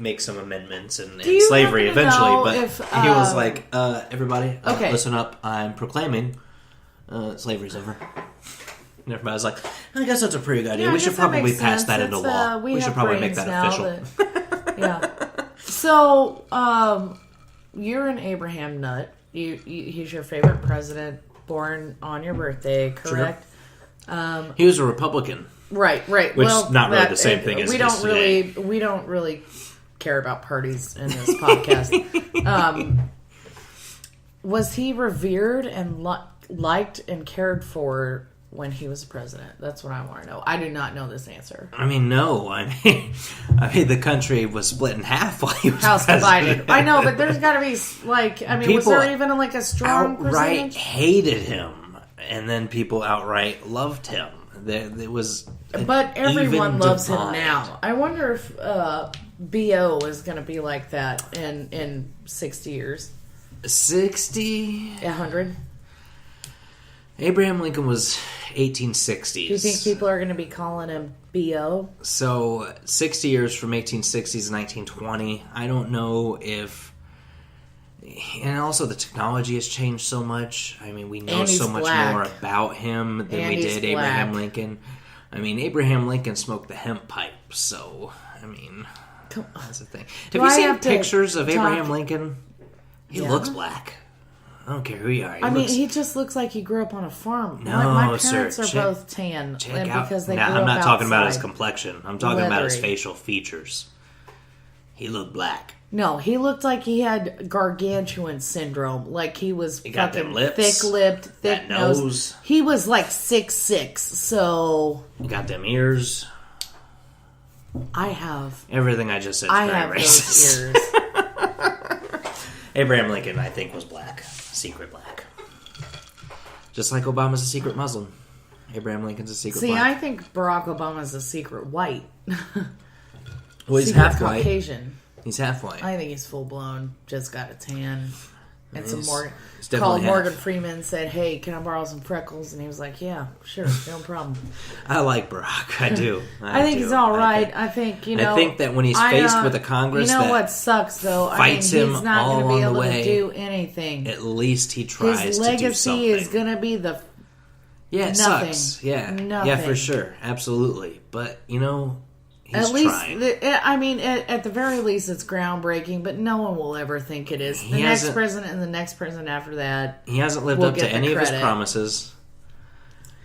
make some amendments and slavery eventually. But he was like, everybody, listen up. I'm proclaiming slavery's over. And everybody's like, I guess that's a pretty good idea. Yeah, we should probably pass that into law. We should probably make that official. Yeah. So, you're an Abraham nut. He's your favorite president, born on your birthday, correct? Sure. He was a Republican. Right. Which is not really the same thing as we don't really care about parties in this podcast. Was he revered and liked and cared for when he was president? That's what I want to know. I do not know this answer. I mean, no. I mean, the country was split in half while he was House president. divided. I know, but there's got to be People was there even a strong outright percentage? hated him, and then people outright loved him. There was, but everyone loves him now. I wonder if BO is going to be like that in 60 years. 60? 100? Abraham Lincoln was 1860s. Do you think people are going to be calling him BO? So, 60 years from 1860s to 1920. I don't know if... And also the technology has changed so much. I mean, we know so much more about him than we did Abraham Lincoln. I mean, Abraham Lincoln smoked the hemp pipe, so, I mean, that's the thing. Have you seen pictures of Abraham Lincoln? He looks black. I don't care who you are. He just looks like he grew up on a farm. No, my parents are both tan. Because they grew up I'm not talking about his outside. complexion. I'm talking about his facial features. He looked black. No, he looked like he had gargantuan syndrome. Like he was fucking lips, thick-lipped, thick-nosed. Nose. He was like 6'6", so... You got them ears. I have... Everything I just said is very racist. Those ears. Abraham Lincoln, I think, was black. Secret black. Just like Obama's a secret Muslim. Abraham Lincoln's a secret black. I think Barack Obama's a secret white. Well, he's half white. Caucasian. He's half white. I think he's full blown. Just got a tan. And some Morgan. Called Morgan Freeman, said, "Hey, can I borrow some freckles?" And he was like, "Yeah, sure, no problem." I like Barack. I do. I think he's all right. I think I think that when he's faced with a Congress, what sucks though? Fights he's him not all going to be along the able way. to do anything. At least he tries. His to do something. His legacy is going to be the it nothing. Sucks. Yeah, nothing. Yeah, for sure, absolutely. But he's at least, trying. At the very least, it's groundbreaking, but no one will ever think it is. The next president and the next president after that. He hasn't lived up to any of his promises.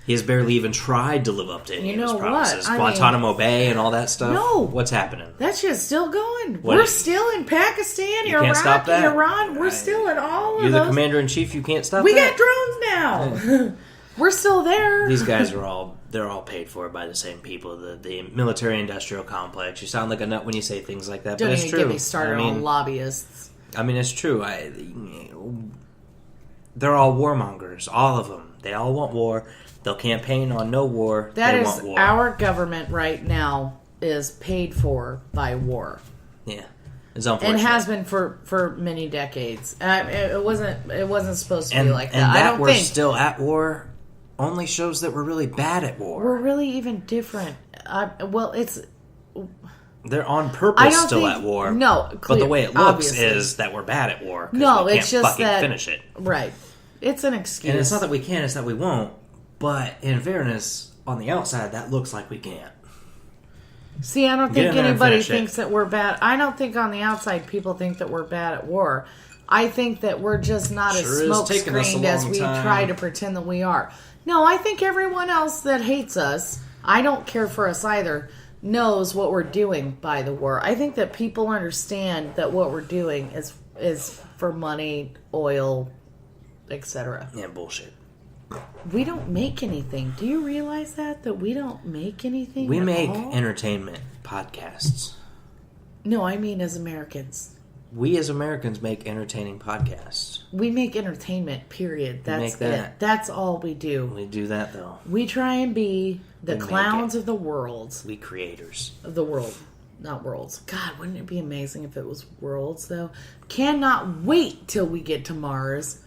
He has barely even tried to live up to any of his promises. Guantanamo Bay and all that stuff. No. What's happening? That shit's still going. We're still in Pakistan, Iraq, Iran. We're still in all of those. You're the commander-in-chief. You can't stop We that? got drones now. Yeah. We're still there. These guys are all paid for by the same people. The military-industrial complex. You sound like a nut when you say things like that, but it's true. Don't even get me started on lobbyists. I mean, it's true. They're all warmongers. All of them. They all want war. They'll campaign on no war. They want war. Our government right now is paid for by war. Yeah. It's unfortunate. And has been for many decades. It wasn't supposed to be like that. And I don't we're think still at war only shows that we're really bad at war. We're really even different. They're on purpose still at war. No, but the way it looks is that we're bad at war. No, we it's can't just fucking finish it. Right. It's an excuse. And it's not that we can, it's that we won't. But in fairness, on the outside, that looks like we can't. See, I don't think anybody thinks that we're bad. I don't think on the outside people think that we're bad at war. I think that we're just not as smoke-screened as we try to pretend that we are. No, I think everyone else that hates us, I don't care for us either, knows what we're doing by the war. I think that people understand that what we're doing is for money, oil, etc. Yeah, bullshit. We don't make anything. Do you realize that we don't make anything? We make entertainment podcasts. No, I mean as Americans. We as Americans make entertaining podcasts. We make entertainment, period. That's it. That's all we do. We do that, though. We try and be the clowns of the world. We creators. Of the world. Not worlds. God, wouldn't it be amazing if it was worlds, though? Cannot wait till we get to Mars.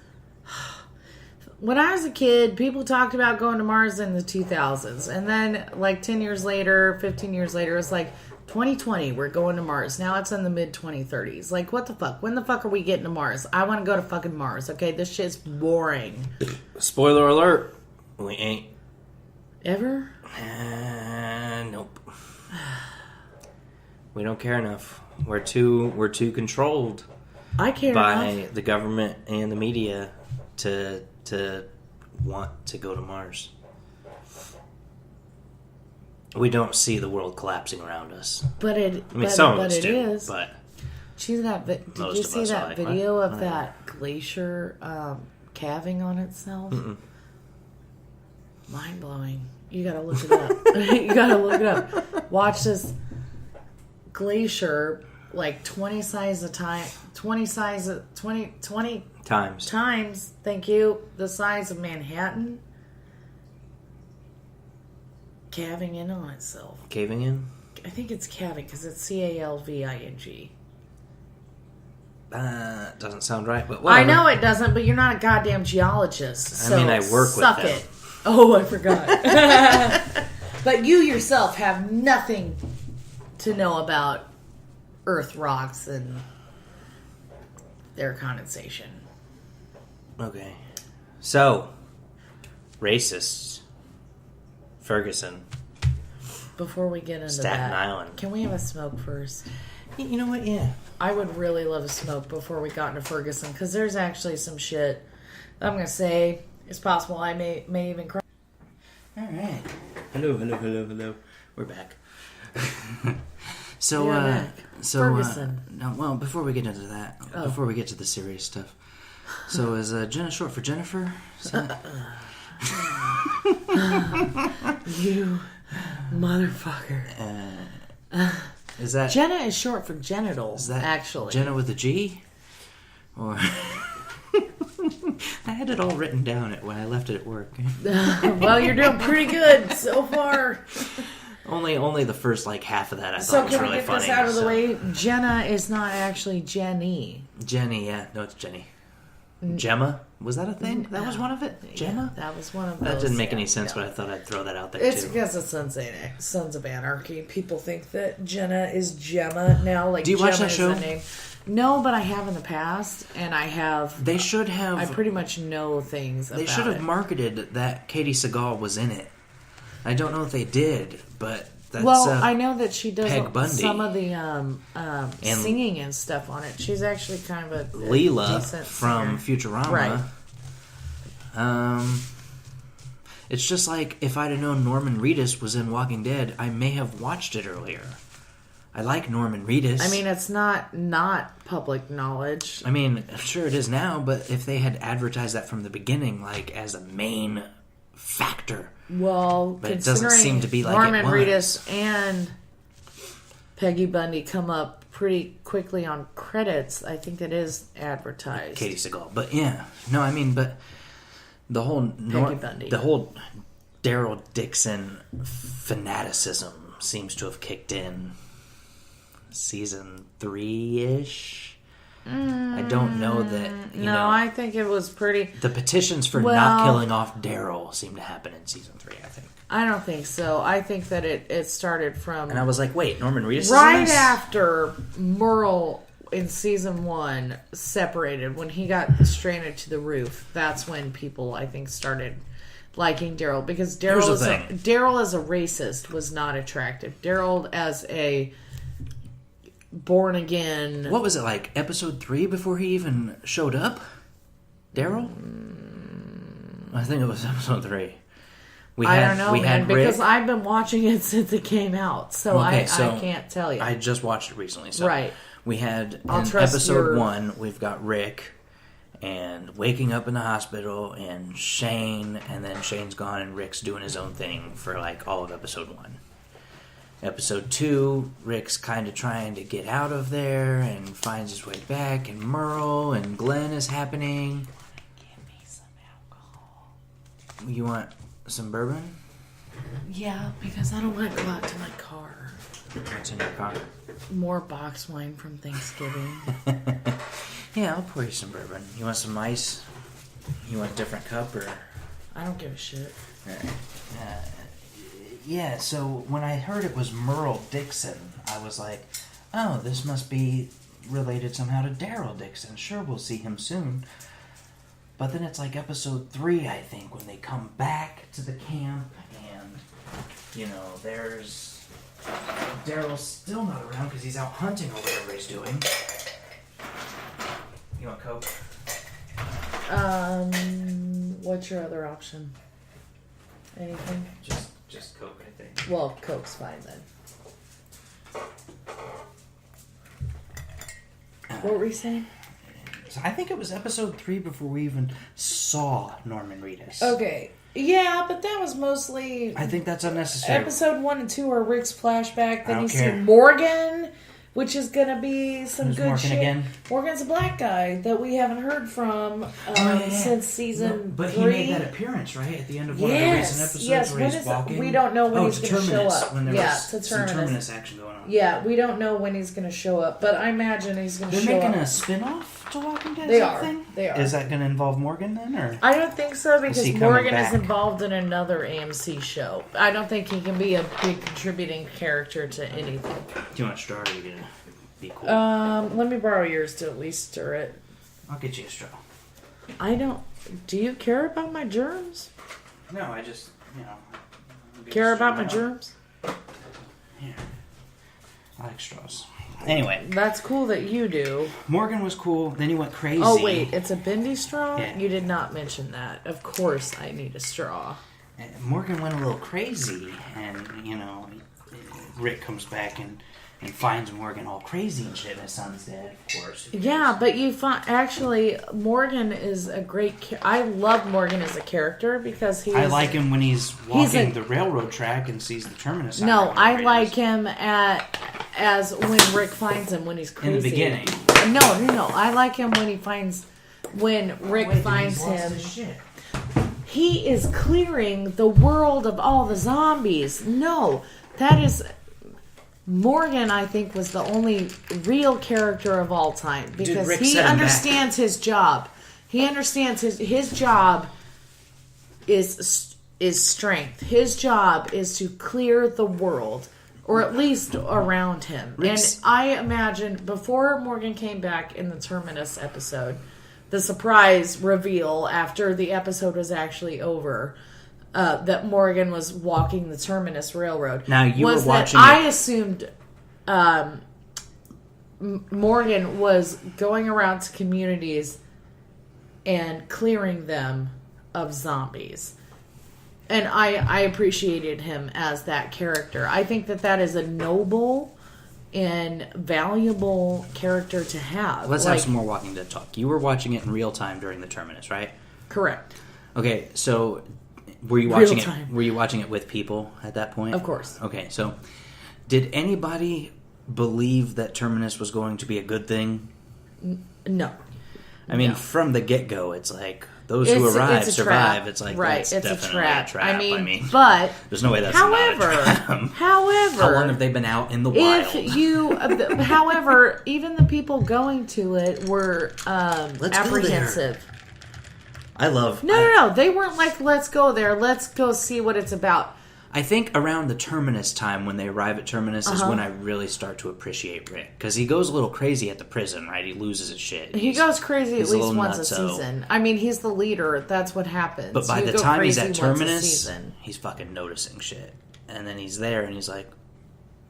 When I was a kid, people talked about going to Mars in the 2000s. And then, 10 years later, 15 years later, it's like, 2020, we're going to Mars. Now it's in the mid-2030s. Like, what the fuck? When the fuck are we getting to Mars? I want to go to fucking Mars, okay? This shit's boring. Spoiler alert. We ain't. Ever? Nope. We don't care enough. We're too controlled. I care by enough. The government and the media to want to go to Mars. We don't see the world collapsing around us. But it is. But she's got. Did you see that video of that glacier calving on itself? Mm-mm. Mind blowing. You gotta look it up. You gotta look it up. Watch this glacier like 20 times. Thank you. The size of Manhattan. Calving in on itself. Caving in? I think it's calving because it's CALVING. Doesn't sound right, but whatever. I know it doesn't, but you're not a goddamn geologist. So I mean, I work with them. Suck it. Oh, I forgot. But you yourself have nothing to know about Earth rocks and their condensation. Okay. So, racists. Ferguson. Before we get into Staten Island. Can we have a smoke first? You know what? Yeah. I would really love a smoke before we got into Ferguson, because there's actually some shit that I'm going to say. It's possible I may even cry. All right. Hello. We're back. So Ferguson. No, well, before we get into that, before we get to the serious stuff. So is Jenna short for Jennifer? You motherfucker. Is that Jenna is short for genitals? Is that actually Jenna with a G? Or I had it all written down when I left it at work. Well, you're doing pretty good so far. Only the first half of that I thought was really funny. So can we get this out of the way? Jenna is not actually Jenny. Jenny, yeah. No, it's Jenny. Gemma? Was that a thing? That was one of it? Gemma? Yeah, that was one of those. That didn't make any sense, but I thought I'd throw that out there, it's too. It's because of Sons of Anarchy. People think that Jenna is Gemma now. Do you watch that show? Name. No, but I have in the past, and I have... They should have... I pretty much know things about it. They should have marketed that Katie Seagal was in it. I don't know if they did, but... That's, I know that she does some of the singing and stuff on it. She's actually kind of a Leela decent from singer. Futurama. Right. It's just like if I'd have known Norman Reedus was in Walking Dead, I may have watched it earlier. I like Norman Reedus. I mean, it's not public knowledge. I mean, sure it is now, but if they had advertised that from the beginning, as a main factor... Well, but it doesn't seem to be like Norman Reedus and Peggy Bundy come up pretty quickly on credits. I think it is advertised. Katie Seagal, but yeah, no, I mean, but the whole Daryl Dixon fanaticism seems to have kicked in season 3-ish. I don't know that. I think it was pretty. The petitions for not killing off Daryl seem to happen in season 3. I think. I don't think so. I think that it started from. And I was like, wait, Norman Reedus. Right after Merle in season 1 separated, when he got stranded to the roof, that's when people I think started liking Daryl, because Daryl as a racist was not attractive. Daryl as a born again. What was it like? Episode 3 before he even showed up? Daryl? I think it was episode 3. I don't know, man, because I've been watching it since it came out, so I can't tell you. I just watched it recently, so right. We had in episode 1, we've got Rick and waking up in the hospital, and Shane, and then Shane's gone, and Rick's doing his own thing for all of episode 1. Episode 2, Rick's kind of trying to get out of there and finds his way back, and Merle and Glenn is happening. Give me some alcohol. You want some bourbon? Yeah, because I don't want to go out to my car. What's in your car? More box wine from Thanksgiving. Yeah, I'll pour you some bourbon. You want some ice? You want a different cup, or? I don't give a shit. All right. Yeah, so when I heard it was Merle Dixon, I was like, oh, this must be related somehow to Daryl Dixon. Sure, we'll see him soon. But then it's like episode 3, I think, when they come back to the camp and, there's... Daryl's still not around because he's out hunting or whatever he's doing. You want Coke? What's your other option? Anything? Just Coke, I think. Well, Coke's fine then. What were you saying? So I think it was episode 3 before we even saw Norman Reedus. Okay. Yeah, but that was mostly... I think that's unnecessary. Episode 1 and 2 are Rick's flashback. Then you see Morgan, which is going to be some good Morgan shit. Again? Morgan's a black guy that we haven't heard from since season 3. But he made that appearance, right? At the end of one of the recent episodes where he's walking. We don't know when he's going to show up. When there was some Terminus action going on. Yeah, we don't know when he's going to show up, but I imagine he's going to show up. They're making a spin-off to Walking Dead? They are. Is that going to involve Morgan then? Or? I don't think so, because Morgan is involved in another AMC show. I don't think he can be a big contributing character to anything. Do you want a straw or are you going to be cool? Let me borrow yours to at least stir it. I'll get you a straw. I don't... Do you care about my germs? No, I just, Care about my germs? Yeah. I like straws. Anyway. That's cool that you do. Morgan was cool, then he went crazy. Oh, wait, it's a bendy straw? Yeah. You did not mention that. Of course I need a straw. And Morgan went a little crazy, and, Rick comes back and finds Morgan all crazy and shit. His son's dead, of course. Yeah, but you find... Actually, Morgan is a great... I love Morgan as a character because he's... I like him when he's walking the railroad track and sees the Terminus. No, I like him as when Rick finds him when he's crazy. In the beginning. No. I like him when Rick finds him. He is clearing the world of all the zombies. No, that is... Morgan, I think, was the only real character of all time because he understands his job. He understands his job is strength. His job is to clear the world, or at least around him. And I imagine before Morgan came back in the Terminus episode, the surprise reveal after the episode was actually over. That Morgan was walking the Terminus Railroad. Now you were watching. I assumed Morgan was going around to communities and clearing them of zombies, and I appreciated him as that character. I think that is a noble and valuable character to have. Let's have some more Walking Dead talk. You were watching it in real time during the Terminus, right? Correct. Okay, so. Were you watching it? Were you watching it with people at that point? Of course. Okay, so did anybody believe that Terminus was going to be a good thing? No. I mean, from the get-go, it's like those who arrive survive. Trap. It's like that's definitely a trap. I mean, but there's no way that's not a trap. However, how long have they been out in the wild? However, even the people going to it were apprehensive. No. They weren't like, let's go there. Let's go see what it's about. I think around the Terminus time, when they arrive at Terminus, is when I really start to appreciate Rick. Because he goes a little crazy at the prison, right? He loses his shit. He goes crazy at least once a season. I mean, he's the leader. That's what happens. But by the time he's at Terminus, he's fucking noticing shit. And then he's there, and he's like,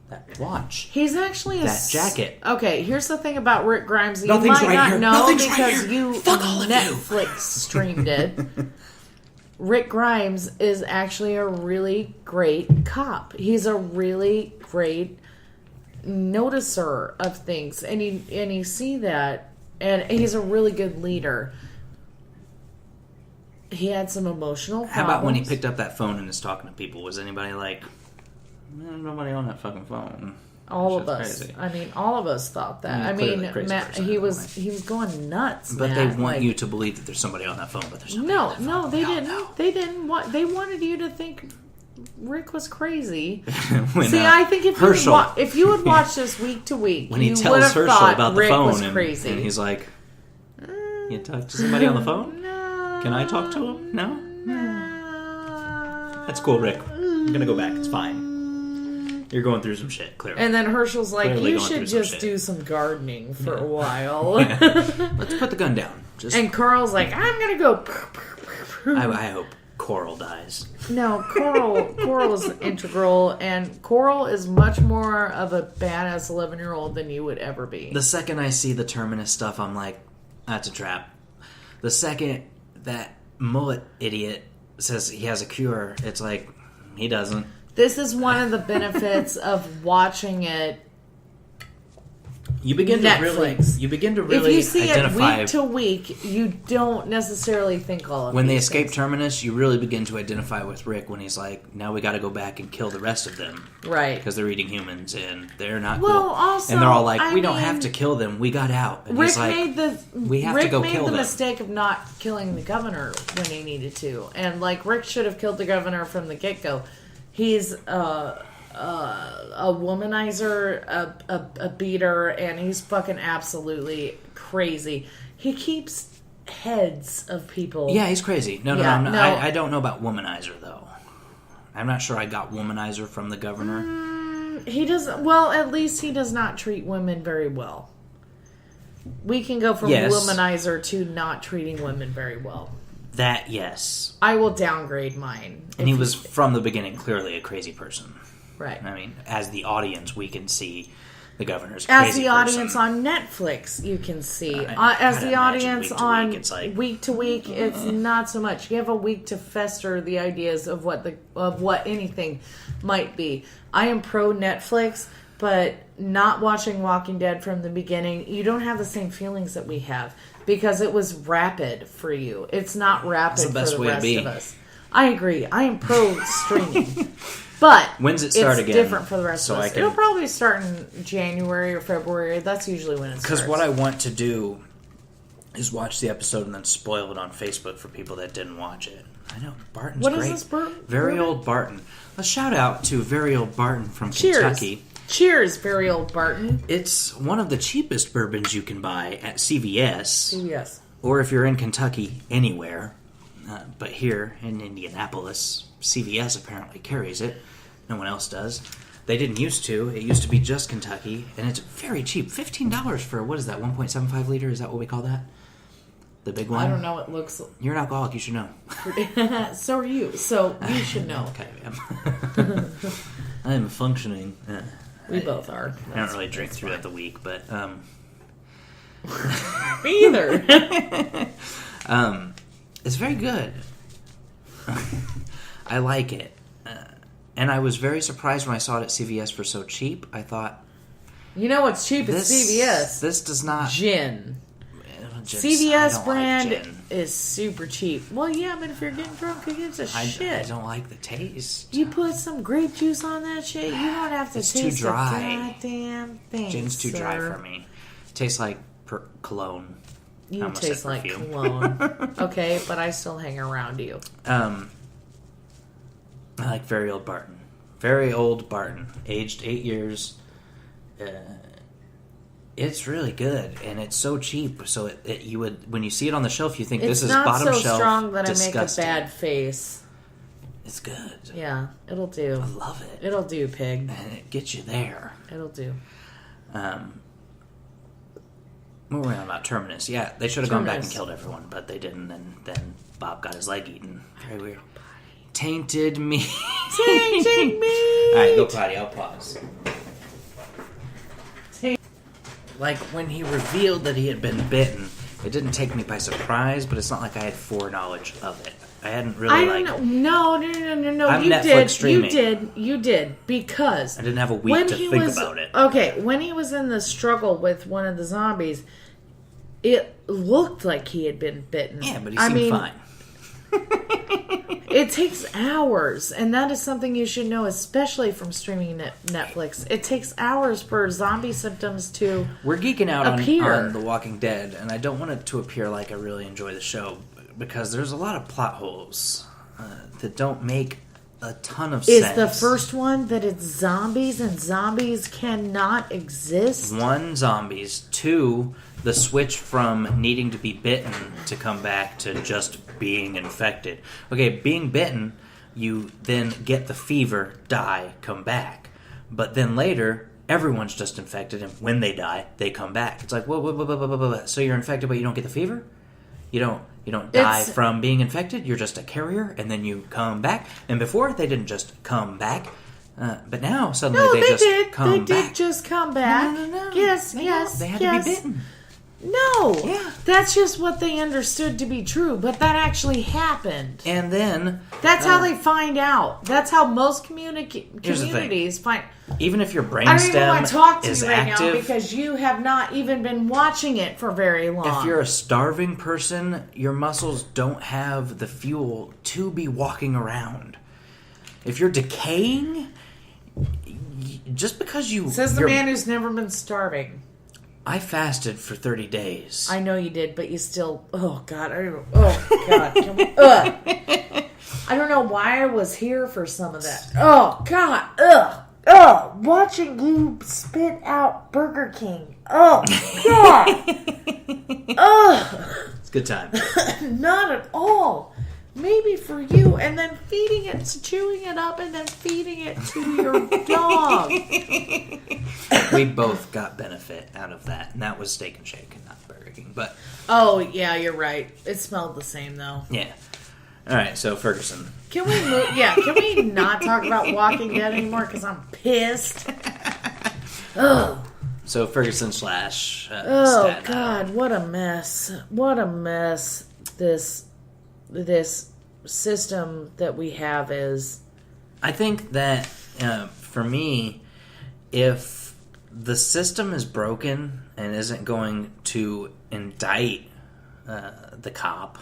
that watch. He's actually that jacket. Okay, here's the thing about Rick Grimes that you might not know because you Netflix streamed it. Rick Grimes is actually a really great cop. He's a really great noticer of things, and you see that, and he's a really good leader. He had some emotional problems. How about when he picked up that phone and was talking to people? Was anybody like, there's nobody on that fucking phone? All of us. Crazy. I mean, all of us thought that. I mean, Matt, he was going nuts. But Matt. They want you to believe that there's somebody on that phone, but there's nobody on that phone. No, they didn't. No. They didn't want. They wanted you to think Rick was crazy. See, I think if you would watch this week to week, when he tells Herschel about the phone, and he's like, "You talk to somebody on the phone? No. Can I talk to him? No. That's cool, Rick. I'm gonna go back. It's fine. You're going through some shit, clearly. And then Herschel's like, you should just do some gardening for a while. Let's put the gun down. And Carl's like, I'm gonna go. I hope Coral dies. No, Coral is integral, and Coral is much more of a badass 11-year-old than you would ever be. The second I see the Terminus stuff, I'm like, that's a trap. The second that mullet idiot says he has a cure, it's like, he doesn't. This is one of the benefits of watching it. You begin Netflix. to really if you see identify it week to week, you don't necessarily think all of when these they escape things. Terminus, you really begin to identify with Rick when he's like, now we got to go back and kill the rest of them, right? Because they're eating humans and they're not well, cool. Also, and they're all like, we don't have to kill them, we got out. And Rick he's like, we have to go kill them. Rick made the mistake of not killing the governor when he needed to, and like Rick should have killed the governor from the get-go. He's a womanizer, a beater, and he's fucking absolutely crazy. He keeps heads of people. Yeah, he's crazy. No. I don't know about womanizer, though. I'm not sure I got womanizer from the governor. He doesn't. Well, at least he does not treat women very well. We can go from womanizer to not treating women very well. That, yes. I will downgrade mine. And he was, from the beginning, clearly a crazy person. Right. I mean, as the audience, we can see the governor's crazy person. As the audience on Netflix, you can see. As the audience on week to week, it's not so much. You have a week to fester the ideas of what anything might be. I am pro Netflix, but not watching Walking Dead from the beginning, you don't have the same feelings that we have because it was rapid for you. It's not rapid for the rest of us. I agree. I am pro streaming. But when's it start again? It's different for the rest of us. It'll probably start in January or February. That's usually when it starts. Because what I want to do is watch the episode and then spoil it on Facebook for people that didn't watch it. I know. Barton's great. What is this, Very Old Barton. A shout out to Very Old Barton from Kentucky. Cheers, Very Old Barton. It's one of the cheapest bourbons you can buy at CVS. CVS. Or if you're in Kentucky, anywhere. But here in Indianapolis, CVS apparently carries it. No one else does. They didn't used to. It used to be just Kentucky. And it's very cheap. $15 for, what is that, 1.75 liter? Is that what we call that? The big one? I don't know. It looks... You're an alcoholic. You should know. So are you. So you should know. Okay, I am functioning. We both are. I don't really drink throughout the week, but... Me either. It's very good. I like it. And I was very surprised when I saw it at CVS for so cheap. I thought... You know what's cheap at CVS? This does not... Gin. CVS brand is super cheap. Well, yeah, but if you're getting drunk, who gives a shit? I don't like the taste. You put some grape juice on that shit, you don't have to taste too dry. the goddamn thing. Gin's too dry for me. It tastes like cologne. You taste like cologne. Okay, but I still hang around you. I like Very Old Barton. Very Old Barton. Aged 8 years. It's really good, and it's so cheap. So you would, when you see it on the shelf, you think this is bottom shelf. It's not so strong that disgusting. I make a bad face. It's good. Yeah, it'll do. I love it. It'll do, pig. And it gets you there. It'll do. What were we on about? Terminus. Yeah, they should have gone back and killed everyone, but they didn't, and then Bob got his leg eaten. Very weird. Tainted meat. Tainted meat! Alright, go potty. I'll pause. Like, when he revealed that he had been bitten, it didn't take me by surprise, but it's not like I had foreknowledge of it. I hadn't really, No. I'm you Netflix did. streaming. You did. Because... I didn't have a week to think about it. Okay, when he was in the struggle with one of the zombies, it looked like he had been bitten. Yeah, but he seemed fine. It takes hours, and that is something you should know, especially from streaming Netflix. It takes hours for zombie symptoms to We're geeking out appear. on The Walking Dead, and I don't want it to appear like I really enjoy the show, because there's a lot of plot holes that don't make a ton of sense. Is the first one that it's zombies, and zombies cannot exist? 1, zombies. 2, the switch from needing to be bitten to come back to just being infected. Okay, being bitten, You then get the fever, die, come back. But then later, everyone's just infected, and when they die, they come back. It's like, whoa. So you're infected, but you don't get the fever? You don't die from being infected? You're just a carrier, and then you come back? And before, they didn't just come back. But now, suddenly, they just come back. They did just come back. No. Yes. They had to be bitten. No. Yeah. That's just what they understood to be true, but that actually happened. And then... That's how they find out. That's how most communities find... Even if your brainstem I don't even want to talk to you right active, now because you have not even been watching it for very long. If you're a starving person, your muscles don't have the fuel to be walking around. If you're decaying, just because you... Says the man who's never been starving. I fasted for 30 days. I know you did, but you still... Oh, God. Can we... I don't know why I was here for some of that. Oh, God. Watching you spit out Burger King. Oh, God. It's a good time. Not at all. Maybe for you, and then feeding it, chewing it up, and then feeding it to your dog. We both got benefit out of that, and that was Steak and Shake and not Burger King. But oh yeah, you're right. It smelled the same though. Yeah. All right, so Ferguson. Can we move? Yeah, can we not talk about Walking Dead anymore? Because I'm pissed. Oh. So Ferguson slash. Oh God, what a mess! What a mess! This system that we have is. I think that for me, if the system is broken and isn't going to indict the cop,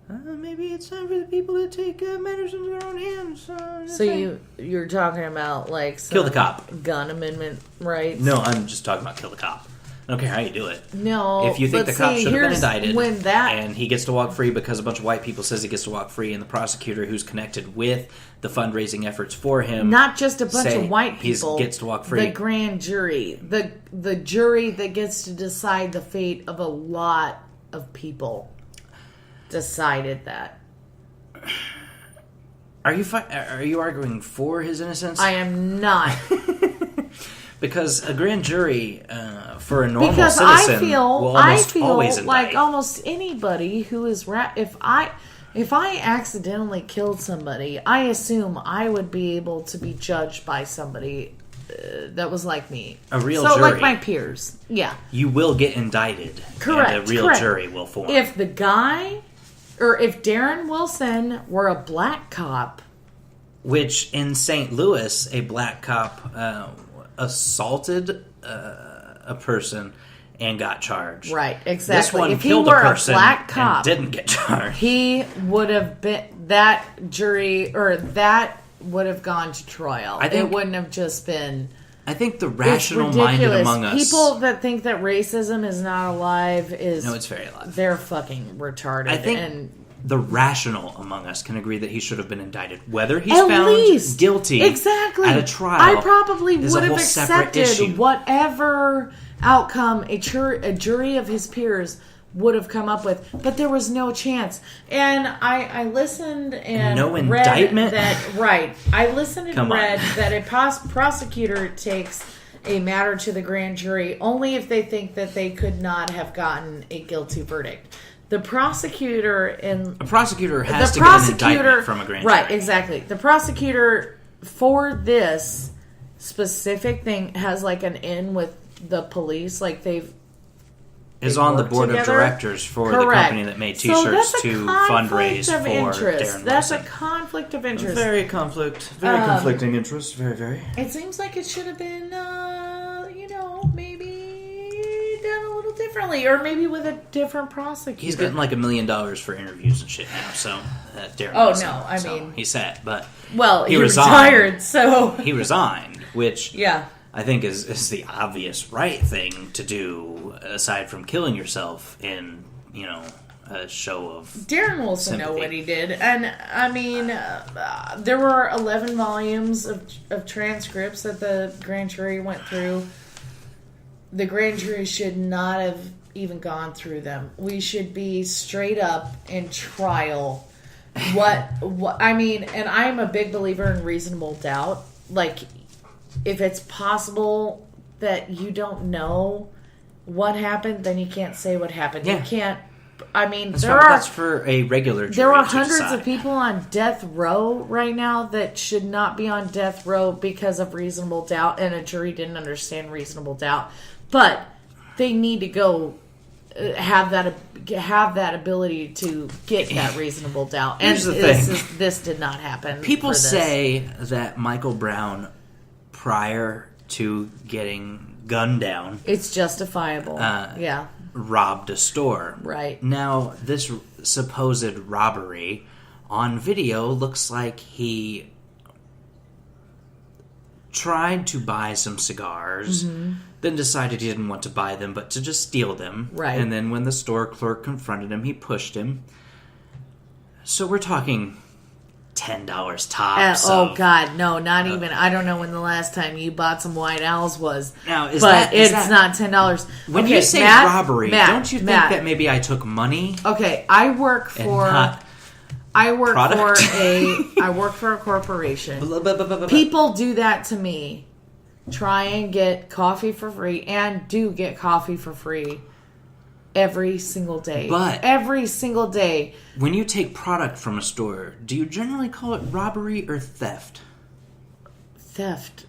maybe it's time for the people to take matters into their own hands. So you're talking about like some kill the cop gun amendment rights? No, I'm just talking about kill the cop. I don't care how you do it. No, if you think the cop should have been indicted, and he gets to walk free because a bunch of white people says he gets to walk free, and the prosecutor who's connected with the fundraising efforts for him, not just a bunch of white people, he gets to walk free. The grand jury, the jury that gets to decide the fate of a lot of people, decided that. Are you arguing for his innocence? I am not. Because a grand jury for a normal citizen will almost always indict. Like almost anybody who is if I accidentally killed somebody, I assume I would be able to be judged by somebody that was like me. A real jury. So like my peers. Yeah. You will get indicted. Correct. And a real jury will form. If the guy, or if Darren Wilson were a black cop. Which in St. Louis, a black cop assaulted a person and got charged. Right, exactly. This one if killed he were a person a black cop, and didn't get charged. He would have been that jury, or that would have gone to trial. It wouldn't have just been. I think the rational-minded among us, people that think that racism is not alive, no, it's very alive. They're fucking retarded. I think the rational among us can agree that he should have been indicted. Whether he's found guilty at a trial, I probably would have accepted whatever outcome a jury of his peers would have come up with. But there was no chance. And I listened and read indictment? that. Right. I listened and read that a prosecutor takes a matter to the grand jury only if they think that they could not have gotten a guilty verdict. The prosecutor has to get an indictment from a grand jury. Right, exactly. The prosecutor for this specific thing has like an in with the police, like they've on the board of directors for the company that made T-shirts to fundraise for Darren Wilson. That's a conflict of interest. Very conflicting interest. Very, very. It seems like it should have been, maybe done a little differently, or maybe with a different prosecutor. He's getting like $1 million for interviews and shit now. So Darren. Oh Wilson, no, I mean he's sad, but he retired. So he resigned, which yeah. I think is the obvious right thing to do, aside from killing yourself in, a show of Darren Wilson know what he did. And, I mean, there were 11 volumes of transcripts that the grand jury went through. The grand jury should not have even gone through them. We should be straight up in trial what I mean, and I'm a big believer in reasonable doubt. Like, if it's possible that you don't know what happened, then you can't say what happened. Yeah. You can't. I mean, that's for a regular jury. There are hundreds of people on death row right now that should not be on death row because of reasonable doubt, and a jury didn't understand reasonable doubt. But they need to go have that ability to get that reasonable doubt. And this did not happen. People say that Michael Brown, prior to getting gunned down, it's justifiable. Robbed a store. Right. Now, this supposed robbery on video looks like he tried to buy some cigars, then decided he didn't want to buy them, but to just steal them. Right. And then when the store clerk confronted him, he pushed him. So we're talking $10 tops. Oh, God, no, not even. I don't know when the last time you bought some White Owls was. Now, it's not $10. When you say robbery, don't you think that maybe I took money? Okay, I work for a corporation. People do that to me. Try and get coffee for free, and do get coffee for free every single day. But every single day. When you take product from a store, do you generally call it robbery or theft? Theft.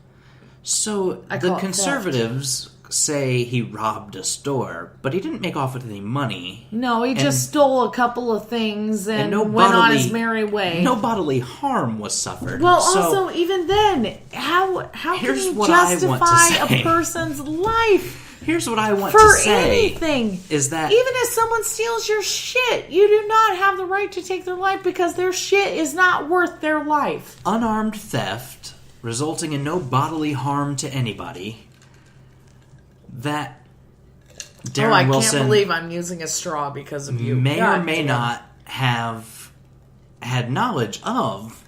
So the conservatives say he robbed a store, but he didn't make off with any money. No, he just stole a couple of things and went on his merry way. No bodily harm was suffered. Well, also, even then, how can you justify a person's life? Here's what I want to say. For anything. Is that even if someone steals your shit, you do not have the right to take their life because their shit is not worth their life. Unarmed theft, resulting in no bodily harm to anybody. That Darren Wilson... I can't believe I'm using a straw because of you. May or may not have had knowledge of.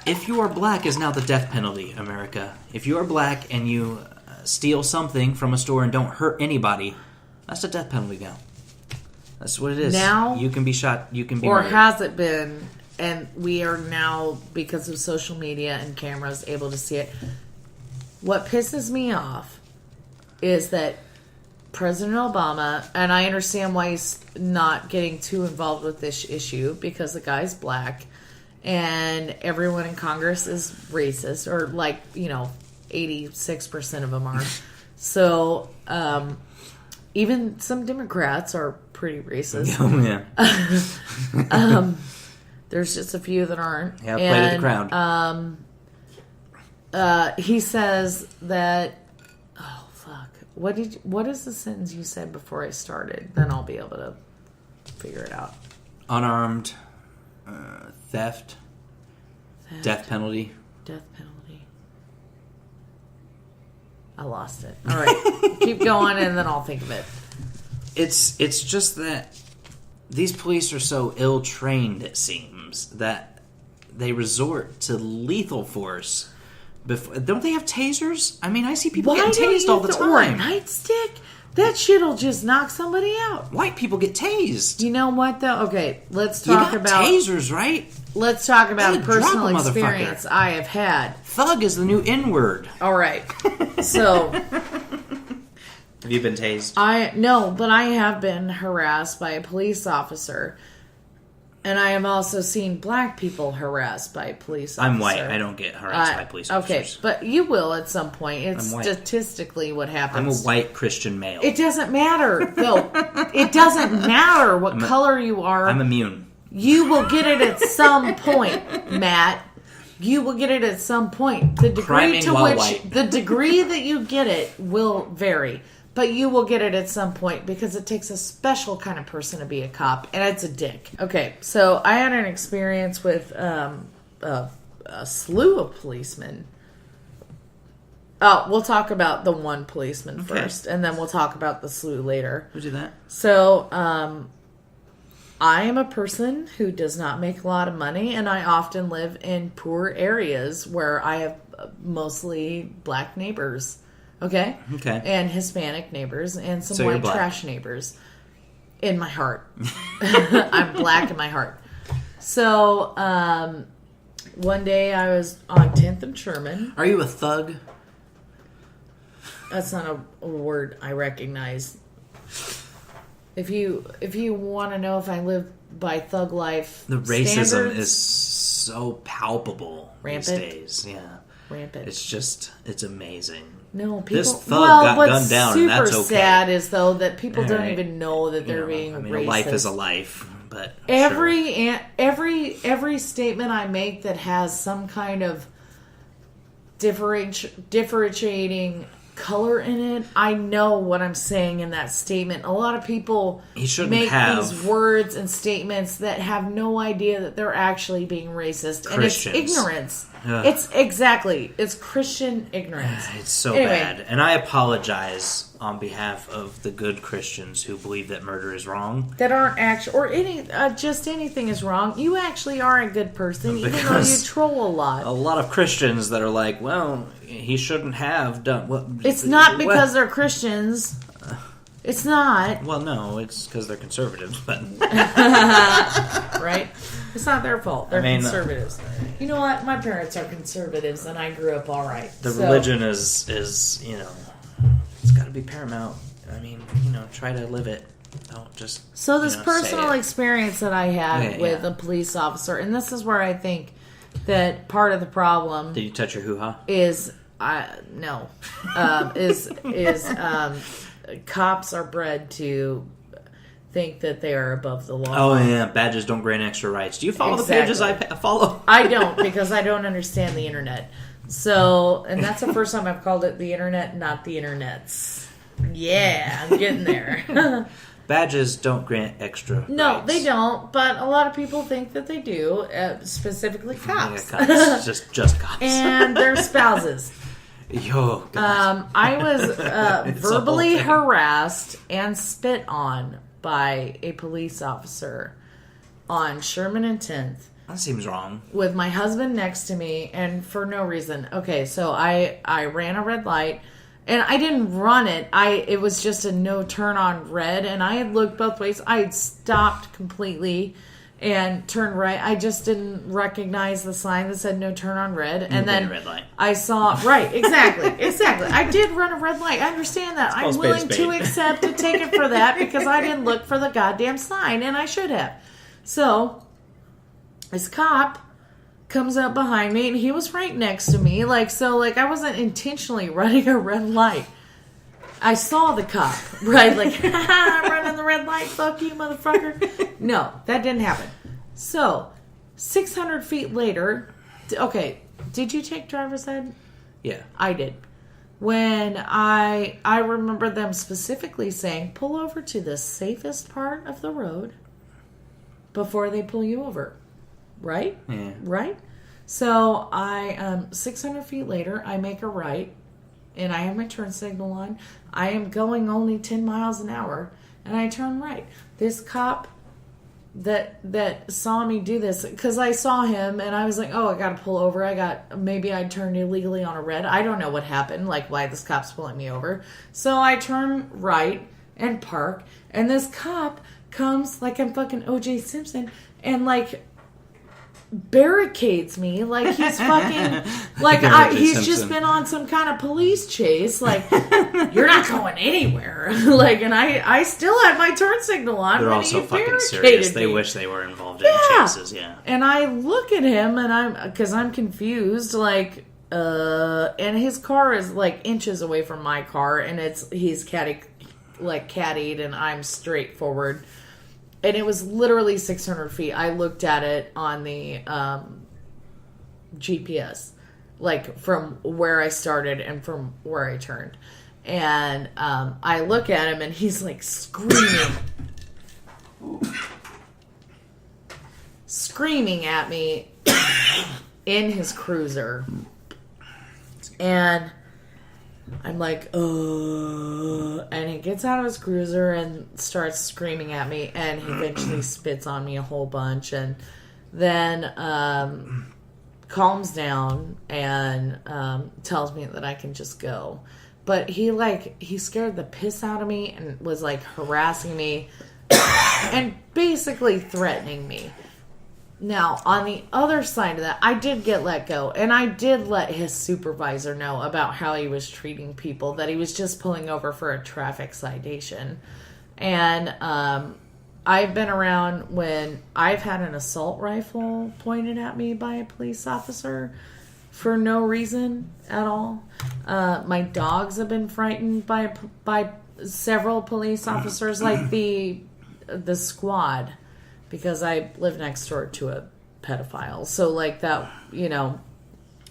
If you are black is now the death penalty, America. If you are black and you steal something from a store and don't hurt anybody, that's the death penalty now. That's what it is. Now, you can be shot, you can be or murdered. has it been? And we are now, because of social media and cameras, able to see it. What pisses me off is that President Obama, and I understand why he's not getting too involved with this issue, because the guy's black and everyone in Congress is racist, or 86% of them are. So, even some Democrats are pretty racist. Oh, yeah. There's just a few that aren't. Yeah, play to the crowd. He says that... Oh, fuck. What is the sentence you said before I started? Then I'll be able to figure it out. Unarmed theft. Death penalty. Death penalty. I lost it. All right. Keep going and then I'll think of it. It's just that these police are so ill-trained, it seems, that they resort to lethal force. Don't they have tasers? I mean, I see people getting tased all the time. Or a nightstick? That shit'll just knock somebody out. White people get tased. You know what, though? Okay, let's talk about... tasers, right? Let's talk about personal experience I have had. Thug is the new N-word. All right. So... Have you been tased? No, but I have been harassed by a police officer. And I have also seen black people harassed by a police officer. I'm white. I don't get harassed by police officers. Okay, but you will at some point. It's statistically what happens. I'm a white Christian male. It doesn't matter, Phil. It doesn't matter what color you are. I'm immune. You will get it at some point, Matt. You will get it at some point. The degree that you get it will vary. But you will get it at some point because it takes a special kind of person to be a cop, and it's a dick. Okay, so I had an experience with a slew of policemen. Oh, we'll talk about the one policeman first, and then we'll talk about the slew later. We'll do that. So, I am a person who does not make a lot of money, and I often live in poor areas where I have mostly black neighbors. Okay. And Hispanic neighbors and some white trash neighbors. In my heart. I'm black in my heart. So, one day I was on 10th and Sherman. Are you a thug? That's not a word I recognize. If you want to know if I live by thug life, the racism is so palpable rampant these days. Yeah, rampant. It's amazing. No, people. This thug got gunned down, and that's okay. Super sad is though that people don't even know that they're being racist. A life is a life, but every statement I make that has some kind of differentiating color in it, I know what I'm saying in that statement. A lot of people make these words and statements that have no idea that they're actually being racist. Christians. And it's ignorance. It's Christian ignorance. It's so bad. And I apologize on behalf of the good Christians who believe that murder is wrong. That aren't actually, or just anything is wrong. You actually are a good person, even though you troll a lot. A lot of Christians that are like, well, he shouldn't have done what. It's not because they're Christians. It's not. Well, no, it's because they're conservatives, but right? It's not their fault. They're conservatives. You know what? My parents are conservatives, and I grew up all right. The religion is it's got to be paramount. I mean, try to live it. Don't just. So this personal experience that I had with a police officer, and this is where I think that part of the problem. Did you touch your hoo-ha? No. Cops are bred to think that they are above the law. Oh, yeah. Badges don't grant extra rights. Do you follow the pages I follow? I don't, because I don't understand the internet. So, and that's the first time I've called it the internet, not the internets. Yeah, I'm getting there. Badges don't grant extra No, rights. They don't, but a lot of people think that they do, specifically cops. Yeah, cops. just cops. And their spouses. Yo, God. I was verbally harassed and spit on by a police officer on Sherman and 10th. That seems wrong. With my husband next to me, and for no reason. Okay, so I ran a red light, and I didn't run it. It was just a no turn on red, and I had looked both ways. I had stopped completely and turned right. I just didn't recognize the sign that said no turn on red. And then red light. I saw, right, exactly. I did run a red light. I understand that. I'm willing to accept and take it for that because I didn't look for the goddamn sign, and I should have. So, this cop comes up behind me, and he was right next to me. I wasn't intentionally running a red light. I saw the cop, right? I'm running the red light. Fuck you, motherfucker. No, that didn't happen. So, 600 feet later, okay, did you take driver's ed? Yeah. I did. When I remember them specifically saying, pull over to the safest part of the road before they pull you over. Right? Yeah. Right? So, 600 feet later, I make a right. And I have my turn signal on. I am going only 10 miles an hour. And I turn right. This cop that saw me do this, because I saw him and I was like, oh, I got to pull over. Maybe I turned illegally on a red. I don't know what happened, why this cop's pulling me over. So I turn right and park. And this cop comes like I'm fucking O.J. Simpson and barricades me he's fucking he's just been on some kind of police chase you're not going anywhere and I still had my turn signal on. They're also fucking serious. They wish they were involved in chases. And I look at him and because I'm confused and his car is inches away from my car and he's caddied and I'm straight forward. And it was literally 600 feet. I looked at it on the GPS, from where I started and from where I turned. And I look at him and he's screaming. Screaming at me in his cruiser. And I'm and he gets out of his cruiser and starts screaming at me, and he eventually spits on me a whole bunch, and then calms down and tells me that I can just go. But he scared the piss out of me and was harassing me and basically threatening me. Now, on the other side of that, I did get let go, and I did let his supervisor know about how he was treating people, that he was just pulling over for a traffic citation. And I've been around when I've had an assault rifle pointed at me by a police officer for no reason at all. My dogs have been frightened by several police officers, like the squad, because I live next door to a pedophile. So, like, that, it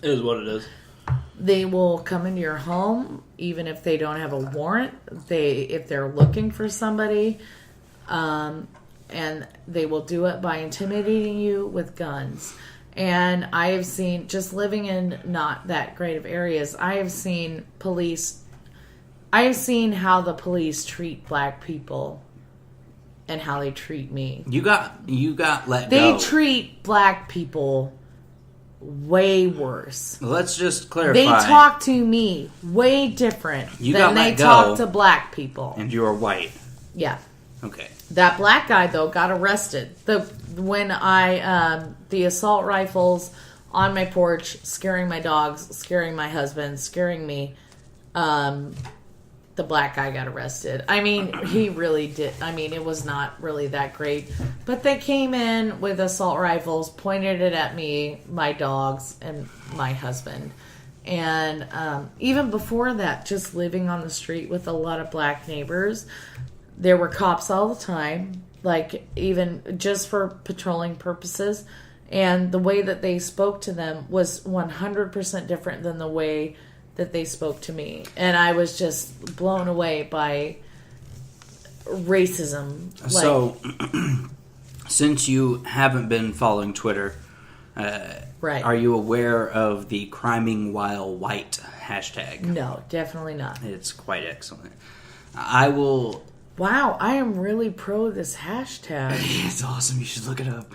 is what it is. They will come into your home, even if they don't have a warrant. If they're looking for somebody, and they will do it by intimidating you with guns. And I have seen, just living in not that great of areas, I have seen how the police treat black people and how they treat me. You got let go. They treat black people way worse. Let's just clarify. They talk to me way different than they talk to black people. And you are white. Yeah. Okay. That black guy, though, got arrested. When the assault rifles on my porch, scaring my dogs, scaring my husband, scaring me, the black guy got arrested. I mean, he really did. I mean, it was not really that great. But they came in with assault rifles, pointed it at me, my dogs, and my husband. And even before that, just living on the street with a lot of black neighbors, there were cops all the time, like even just for patrolling purposes. And the way that they spoke to them was 100% different than the way that they spoke to me. And I was just blown away by racism. So, since you haven't been following Twitter, right, are you aware of the criming while white hashtag? No, definitely not. It's quite excellent. I will... Wow, I am really pro this hashtag. It's awesome. You should look it up.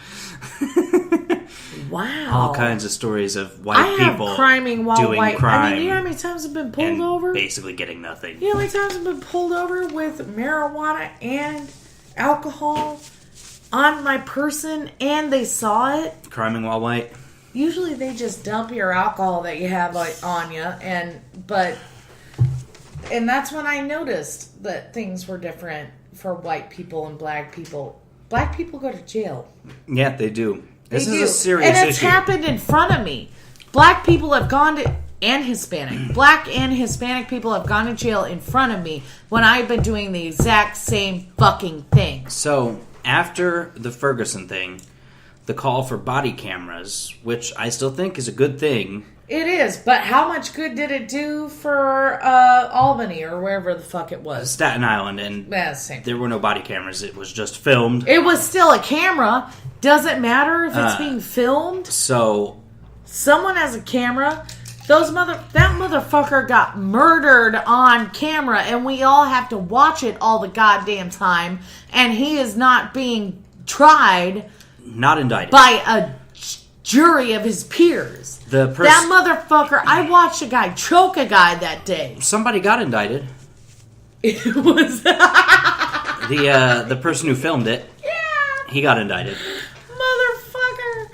Wow. All kinds of stories of white people criming while doing white. crime. I mean, you know how many times I've been pulled over? Basically getting nothing. You know how many times I've been pulled over with marijuana and alcohol on my person and they saw it? Criming while white? Usually they just dump your alcohol that you have on you, and that's when I noticed that things were different for white people and black people. Black people go to jail. Yeah, they do. This is a serious issue. And it's happened in front of me. Black people have gone to, and Hispanic. Black and Hispanic people have gone to jail in front of me when I've been doing the exact same fucking thing. So, after the Ferguson thing, the call for body cameras, which I still think is a good thing. It is, but how much good did it do for Albany or wherever the fuck it was? Staten Island, and there were no body cameras. It was just filmed. It was still a camera. Doesn't matter if it's being filmed. So, someone has a camera. That motherfucker got murdered on camera, and we all have to watch it all the goddamn time. And he is not being tried, not indicted by a jury of his peers. That motherfucker, I watched a guy choke a guy that day. Somebody got indicted. It was the person who filmed it. Yeah. He got indicted. Motherfucker.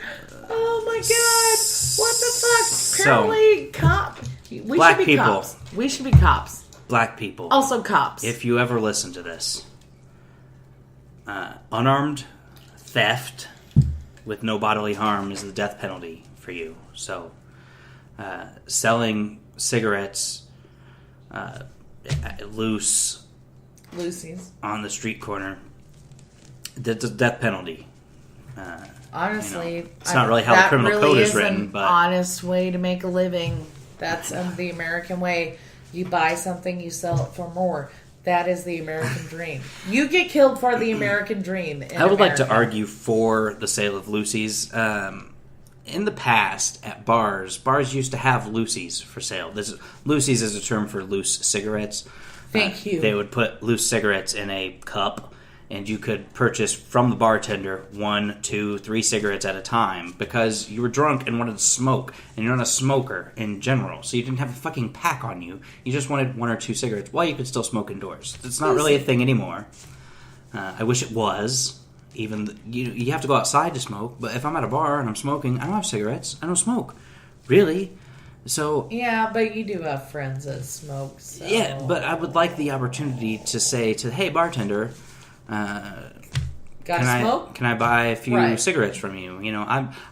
Oh my god. What the fuck? Apparently black people. Cops. We should be cops. Black people. Also cops. If you ever listen to this, unarmed theft with no bodily harm is the death penalty for you. So, selling cigarettes loosies on the street corner, that's a death penalty. Honestly, it's not really how the criminal code is written, but honest way to make a living. That's the American way. You buy something, you sell it for more. That is the American dream. You get killed for the American dream. I would like to argue for the sale of loosies. In the past, at bars used to have loosies for sale. Loosies is a term for loose cigarettes. Thank you. They would put loose cigarettes in a cup, and you could purchase from the bartender 1, 2, 3 cigarettes at a time because you were drunk and wanted to smoke, and you're not a smoker in general, so you didn't have a fucking pack on you. You just wanted 1 or 2 cigarettes while you could still smoke indoors. It's not really a thing anymore. I wish it was. Even you have to go outside to smoke, but if I'm at a bar and I'm smoking, I don't have cigarettes. I don't smoke, really. So yeah, but you do have friends that smoke. So. Yeah, but I would like the opportunity to say to, hey, bartender, can I buy a few cigarettes from you?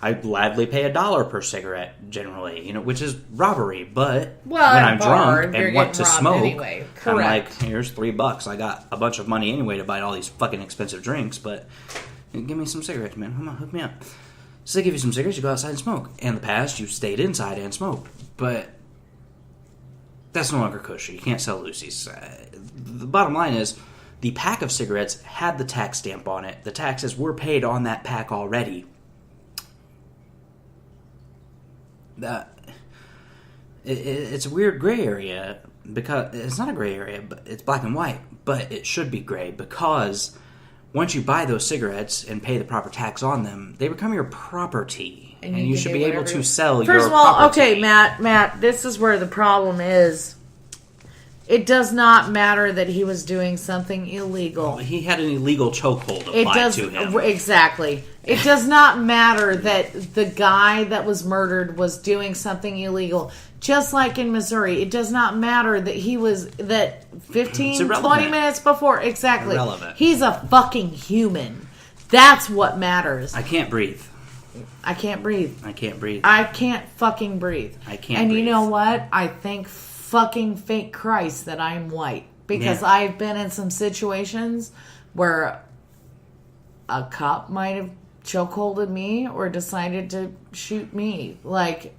I gladly pay $1 per cigarette generally, which is robbery. But when I'm drunk and want to smoke, anyway. I'm like, here's $3. I got a bunch of money anyway to buy all these fucking expensive drinks. But give me some cigarettes, man. Come on, hook me up. So they give you some cigarettes, you go outside and smoke. In the past, you stayed inside and smoked, but that's no longer kosher. You can't sell loosies. The bottom line is, the pack of cigarettes had the tax stamp on it. The taxes were paid on that pack already. It's a weird gray area, because it's not a gray area, but it's black and white, but it should be gray, because once you buy those cigarettes and pay the proper tax on them, they become your property. And you should be able to sell your property. First of all, okay, Matt, this is where the problem is. It does not matter that he was doing something illegal. He had an illegal chokehold applied to him. Exactly. It does not matter that the guy that was murdered was doing something illegal. Just like in Missouri, it does not matter that 15, 20 minutes before. Exactly. Irrelevant. He's a fucking human. That's what matters. I can't breathe. I can't breathe. I can't breathe. I can't fucking breathe. I can't And breathe. you know what? I thank fucking fake Christ that I'm white. Because I've been in some situations where a cop might have chokeholded me or decided to shoot me. Like,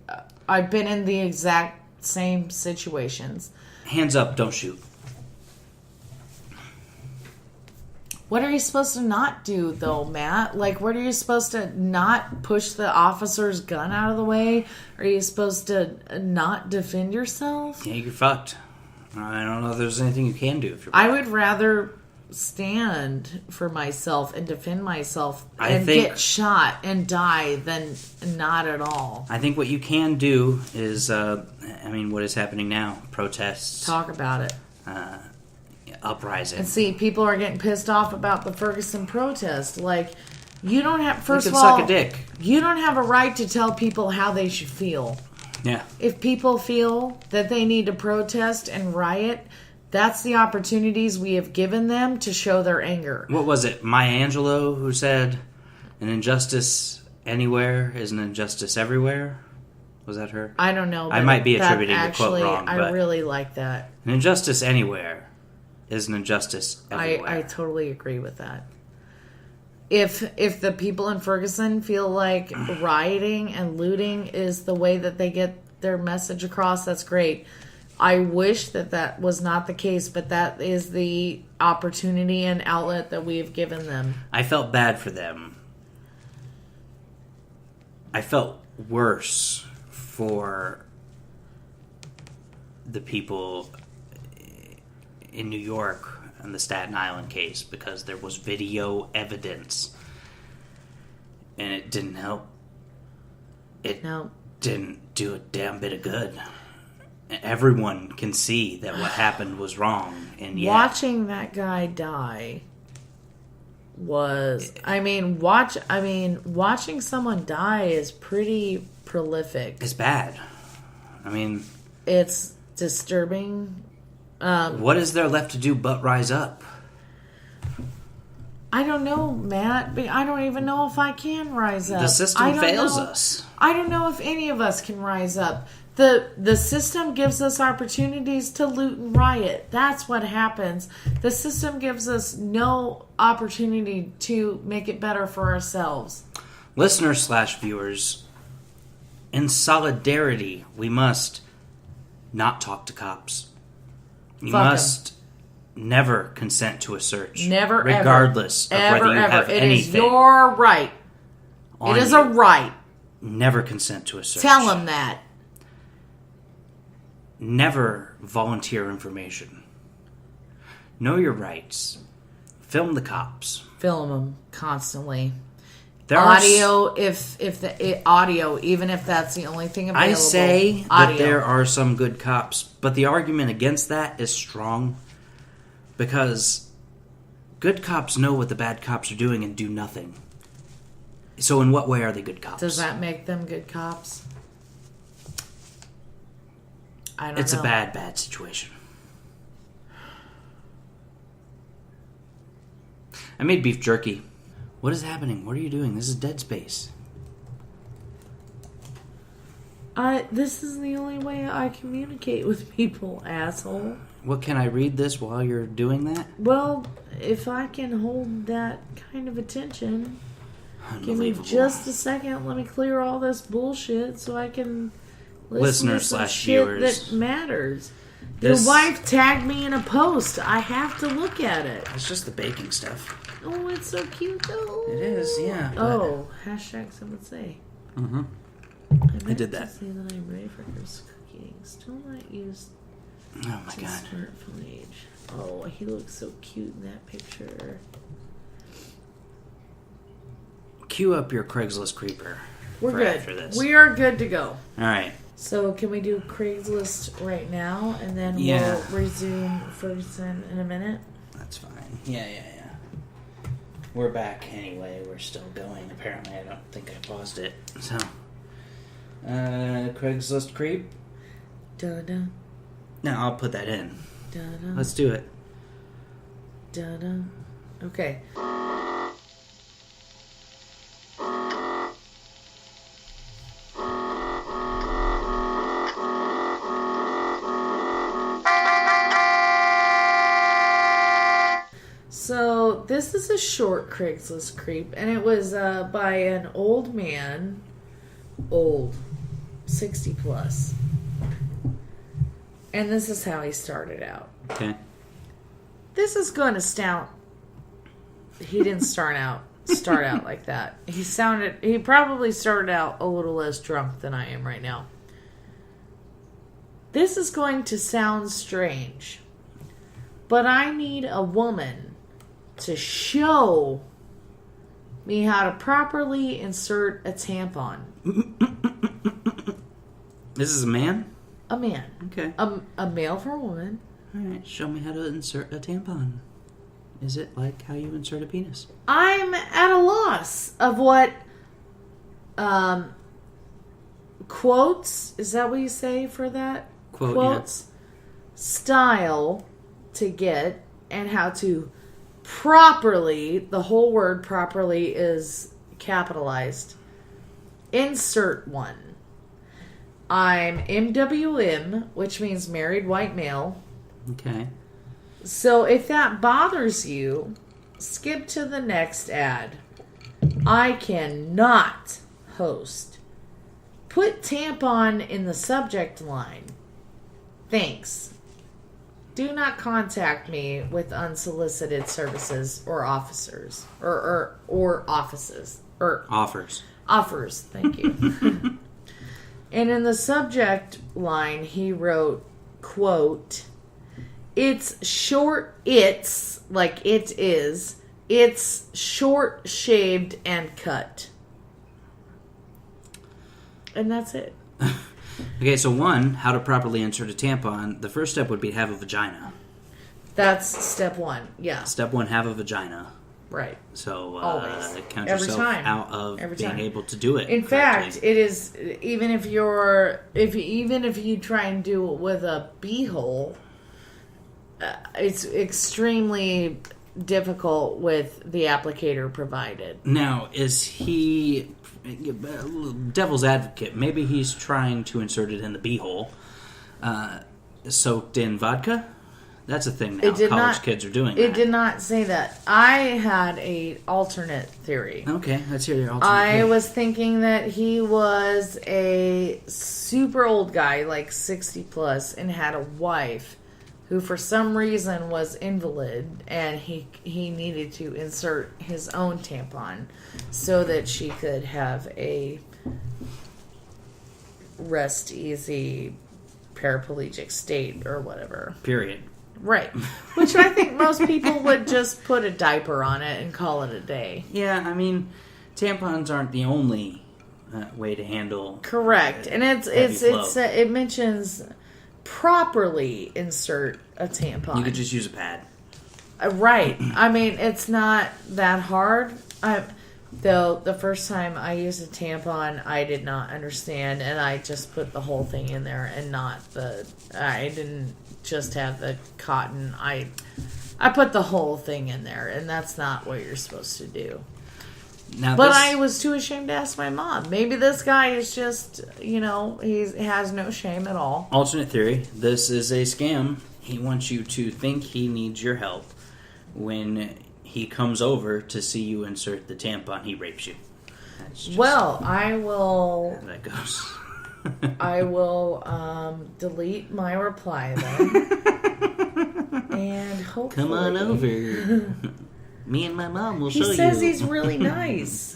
I've been in the exact same situations. Hands up, don't shoot. What are you supposed to not do, though, Matt? Like, what are you supposed to not push the officer's gun out of the way? Are you supposed to not defend yourself? Yeah, you're fucked. I don't know if there's anything you can do if you're I would rather stand for myself and defend myself and get shot and die than not at all. I think what you can do is, what is happening now? Protests. Talk about it. Uprising. And see, people are getting pissed off about the Ferguson protest. Like, you don't have, first of all, suck a dick. You don't have a right to tell people how they should feel. Yeah. If people feel that they need to protest and riot, that's the opportunities we have given them to show their anger. What was it? Maya Angelou who said, an injustice anywhere is an injustice everywhere? Was that her? I don't know. I might be attributing the quote wrong. But I really like that. An injustice anywhere is an injustice everywhere. I totally agree with that. If the people in Ferguson feel like rioting and looting is the way that they get their message across, that's great. I wish that was not the case, but that is the opportunity and outlet that we have given them. I felt bad for them. I felt worse for the people in New York and the Staten Island case, because there was video evidence and it didn't help. It didn't do a damn bit of good. Everyone can see that what happened was wrong, and watching that guy die was watching someone die is pretty prolific. It's bad. It's disturbing. What is there left to do but rise up? I don't know, Matt. I don't even know if I can rise up. The system fails us. I don't know if any of us can rise up. The system gives us opportunities to loot and riot. That's what happens. The system gives us no opportunity to make it better for ourselves. Listeners/viewers, in solidarity, we must not talk to cops. You must never consent to a search. Never, regardless ever. of whether you have it anything. It is your right. It is a right. Never consent to a search. Tell them that. Never volunteer information. Know your rights. Film the cops. Film them constantly. Audio, audio, even if that's the only thing available. I say that there are some good cops, but the argument against that is strong, because good cops know what the bad cops are doing and do nothing. So in what way are they good cops? Does that make them good cops? I don't know. It's a bad situation. I made beef jerky. What is happening? What are you doing? This is Dead Space. This is the only way I communicate with people, asshole. What, can I read this while you're doing that? Well, if I can hold that kind of attention, give me just a second. Let me clear all this bullshit so I can listen to some shit that matters. Your wife tagged me in a post. I have to look at it. It's just the baking stuff. Oh, it's so cute, though. It is, yeah. Oh, hashtag some would say. Mm-hmm. I did that. Say that I'm ready for Chris cooking. Still not used. Oh my god. Smartphone age. Oh, he looks so cute in that picture. Cue up your Craigslist creeper. We're good. After this. We are good to go. All right. So can we do Craigslist right now, and then we'll resume Ferguson in a minute? That's fine. Yeah. We're back anyway. We're still going. Apparently, I don't think I paused it. So, Craigslist creep. Da-da. No, I'll put that in. Da-da. Let's do it. Da-da. Okay. So this is a short Craigslist creep, and it was by an old man, 60 plus. And this is how he started out. Okay. This is going to sound. He didn't start out like that. He probably started out a little less drunk than I am right now. This is going to sound strange, but I need a woman to show me how to properly insert a tampon. This is a man? A man. Okay. A male for a woman. Alright, show me how to insert a tampon. Is it like how you insert a penis? I'm at a loss of what quotes, is that what you say for that? Quotes. Yeah. Style to get, and how to properly, the whole word properly is capitalized, insert one. I'm MWM, which means married white male. Okay. So if that bothers you, skip to the next ad. I cannot host. Put tampon in the subject line. Thanks. Do not contact me with unsolicited services or officers or offices or offers. Thank you. And in the subject line, he wrote, quote, "It's short. It's like it is. It's short, shaved, and cut." And that's it. Okay, so one, how to properly insert a tampon. The first step would be to have a vagina. That's step one, yeah. Step one, have a vagina. Right. So always. Count Every yourself time. out of Every being time. able to do it. In correctly. fact, it is, even if you try and do it with a beehole, it's extremely difficult with the applicator provided. Now, is he devil's advocate? Maybe he's trying to insert it in the beehole, soaked in vodka. That's a thing now. College kids are doing that. It did not say that. I had a alternate theory. Okay, let's hear your alternate theory. I theory. was thinking that he was a super old guy, like 60 plus, and had a wife who for some reason was invalid, and he needed to insert his own tampon so that she could have a rest easy paraplegic state or whatever. Period. Right. Which I think most people would just put a diaper on it and call it a day. Yeah, I mean, tampons aren't the only way to handle. Correct. And it mentions properly insert a tampon. You could just use a pad. Right. I mean, it's not that hard. Though the first time I used a tampon, I did not understand, and I just put the whole thing in there and I didn't just have the cotton. I put the whole thing in there, and that's not what you're supposed to do. But I was too ashamed to ask my mom. Maybe this guy is just, he has no shame at all. Alternate theory, this is a scam. He wants you to think he needs your help. When he comes over to see you insert the tampon, he rapes you. Well, I will... How that goes. I will delete my reply then. And hopefully... Come on over. Me and my mom will show you. He says he's really nice.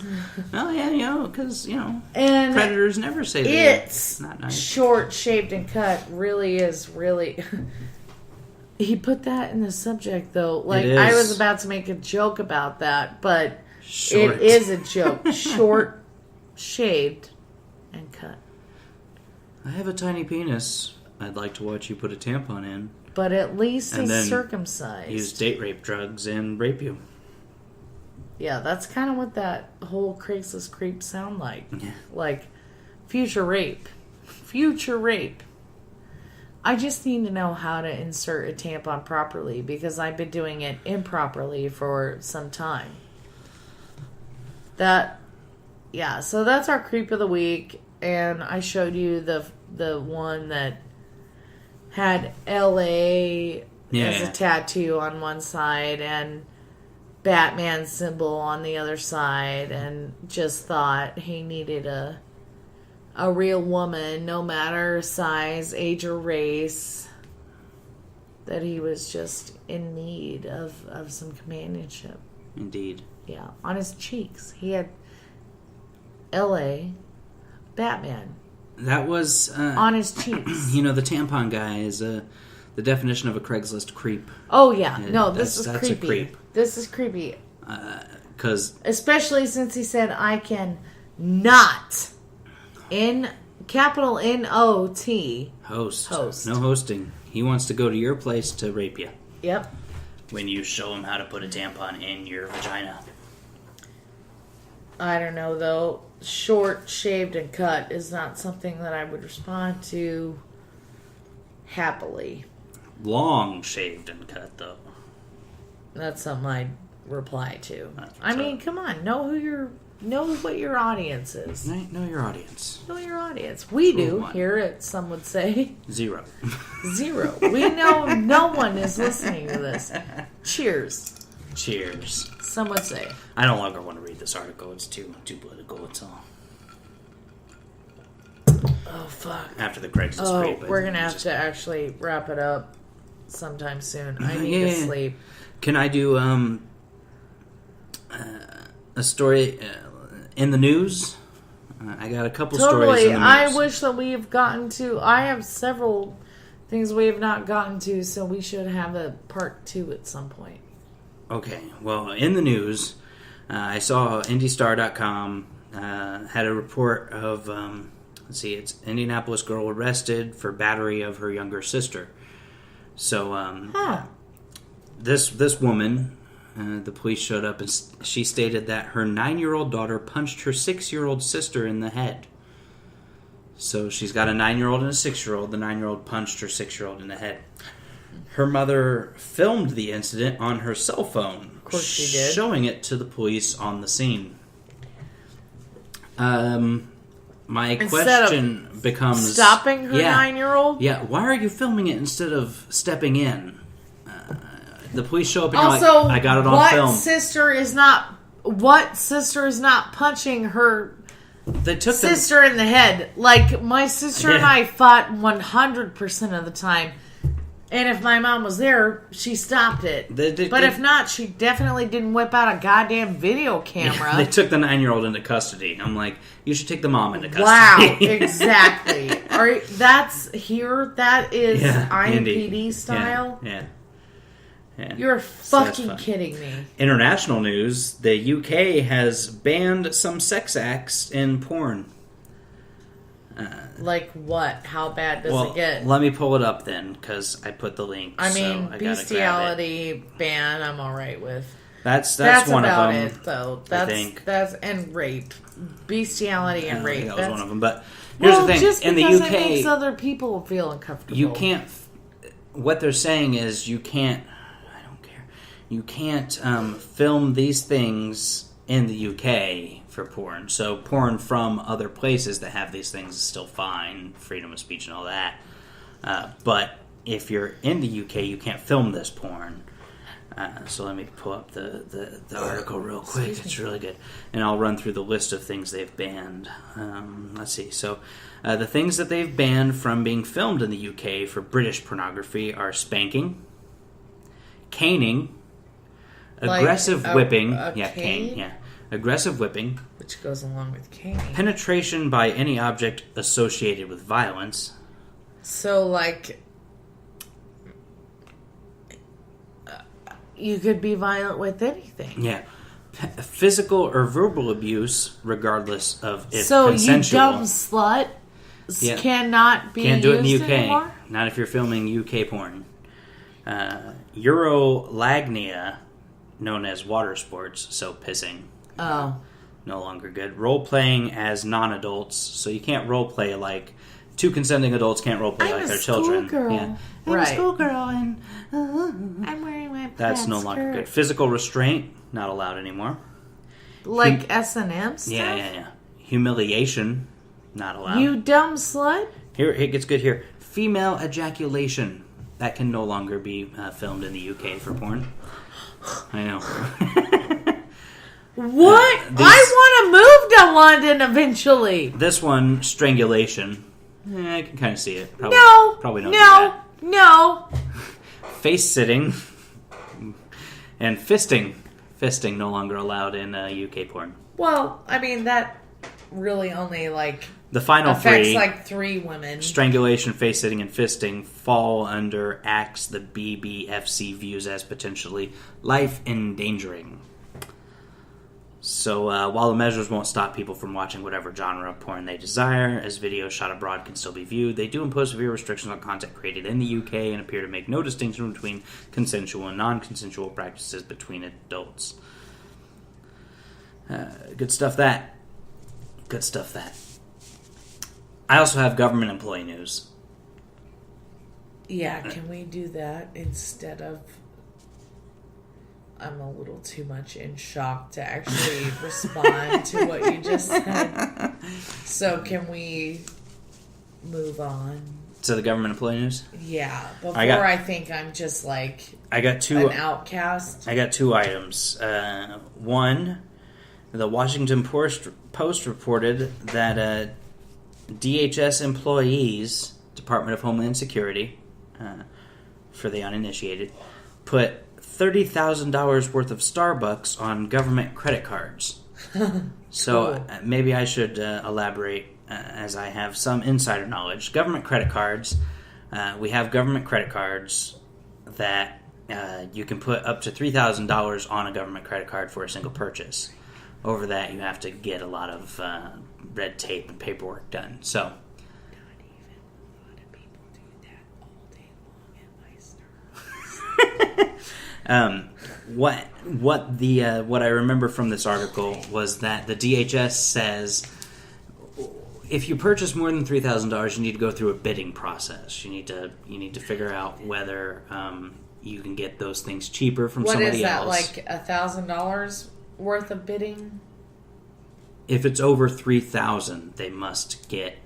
Oh, yeah, because, and predators never say that. It's not nice. Short, shaved, and cut really is really... He put that in the subject, though. Like, I was about to make a joke about that, but it is a joke. Short, shaved, and cut. I have a tiny penis. I'd like to watch you put a tampon in. But at least he's circumcised. Use date rape drugs and rape you. Yeah, that's kind of what that whole Craigslist creep sound like. Yeah. Like, future rape. Future rape. I just need to know how to insert a tampon properly because I've been doing it improperly for some time. So that's our creep of the week. And I showed you the one that had LA as a tattoo on one side and Batman symbol on the other side, and just thought he needed a real woman, no matter size, age, or race, that he was just in need of some companionship. Indeed. Yeah, on his cheeks. He had L.A. Batman. That was... on his cheeks. The tampon guy is the definition of a Craigslist creep. Oh, yeah. No, this is creepy. A creep. This is creepy. Especially since he said, I can not... capital N-O-T. Host. No hosting. He wants to go to your place to rape you. Yep. When you show him how to put a tampon in your vagina. I don't know, though. Short, shaved, and cut is not something that I would respond to happily. Long, shaved, and cut, though. That's something I'd reply to. I mean, come on. Know what your audience is. Know your audience. Know your audience. We do here at Some Would Say. Zero. We know no one is listening to this. Cheers. Some would say. I no longer want to read this article. It's too political. It's all. Oh, fuck. After the Craigslist creep. We're going to have to actually wrap it up sometime soon. I need to sleep. Can I do a story in the news? I got a couple stories in the news. I wish that we have gotten to... I have several things we have not gotten to, so we should have a part 2 at some point. Okay, well, in the news, I saw IndyStar.com had a report of, it's Indianapolis girl arrested for battery of her younger sister. So, this woman, the police showed up and she stated that her 9-year-old daughter punched her 6-year-old sister in the head. So she's got a 9-year-old and a 6-year-old. The 9-year-old punched her 6-year-old in the head. Her mother filmed the incident on her cell phone. Of course she did. Showing it to the police on the scene. My question becomes... Stopping her 9-year-old? Yeah, why are you filming it instead of stepping in? The police show up and you're like, I got it on film. What sister is not punching her they took sister in the head? Like, my sister and I fought 100% of the time. And if my mom was there, she stopped it. But if not, she definitely didn't whip out a goddamn video camera. Yeah, they took the 9-year-old into custody. I'm like, you should take the mom into custody. Wow, exactly. That is IMPD style? Yeah. You're fucking kidding me. International news, the UK has banned some sex acts in porn. Like what? How bad does it get? Let me pull it up then, because I put the link. I mean, bestiality ban, I'm all right with. That's one of them. It, though. That's and rape, bestiality and rape. That was one of them. But here's the thing: just in the UK, it makes other people feel uncomfortable. You can't. What they're saying is you can't. I don't care. You can't film these things in the UK for porn. So porn from other places that have these things is still fine, freedom of speech and all that. But if you're in the UK, you can't film this porn. So let me pull up the article real quick. It's really good. And I'll run through the list of things they've banned. Let's see. So the things that they've banned from being filmed in the UK for British pornography are spanking, caning, aggressive whipping. Cane? Yeah. Aggressive whipping. Which goes along with caning. Penetration by any object associated with violence. So, like, you could be violent with anything. Yeah. Physical or verbal abuse, regardless of if consensual. So, you dumb slut cannot be Can't do it in the UK. Anymore? Not if you're filming UK porn. Urolagnia, known as water sports, so pissing. Oh. No longer good. Role-playing as non-adults, so you can't role-play like... Two consenting adults can't role-play like their children. Yeah. I'm a schoolgirl and... I'm wearing my That's no longer good. Physical restraint, not allowed anymore. Like S&M stuff? Yeah. Humiliation, not allowed. You dumb slut? Here, it gets good here. Female ejaculation. That can no longer be filmed in the UK for porn. I know. What? I want to move to London eventually. This one, strangulation. I can kind of see it. Probably don't do that. No. Face sitting and fisting. Fisting no longer allowed in UK porn. Well, I mean, that really only, the final affects, 3 women. Strangulation, face sitting, and fisting fall under acts the BBFC views as potentially life-endangering. So while the measures won't stop people from watching whatever genre of porn they desire, as videos shot abroad can still be viewed, they do impose severe restrictions on content created in the UK and appear to make no distinction between consensual and non-consensual practices between adults. Good stuff that. I also have government employee news. Yeah, can we do that instead of... I'm a little too much in shock to actually respond to what you just said. So can we move on? To the government employee news? Yeah, I think I'm just an outcast. I got 2 items. One, the Washington Post reported that DHS employees, Department of Homeland Security, for the uninitiated, put $30,000 worth of Starbucks on government credit cards. So maybe I should elaborate, as I have some insider knowledge. Government credit cards. We have government credit cards that you can put up to $3,000 on a government credit card for a single purchase. Over that, you have to get a lot of red tape and paperwork done. So. What I remember from this article was that the DHS says if you purchase more than $3,000, you need to go through a bidding process. You need to figure out whether you can get those things cheaper from somebody else. What is that, $1,000 worth of bidding? If it's over $3,000, they must get.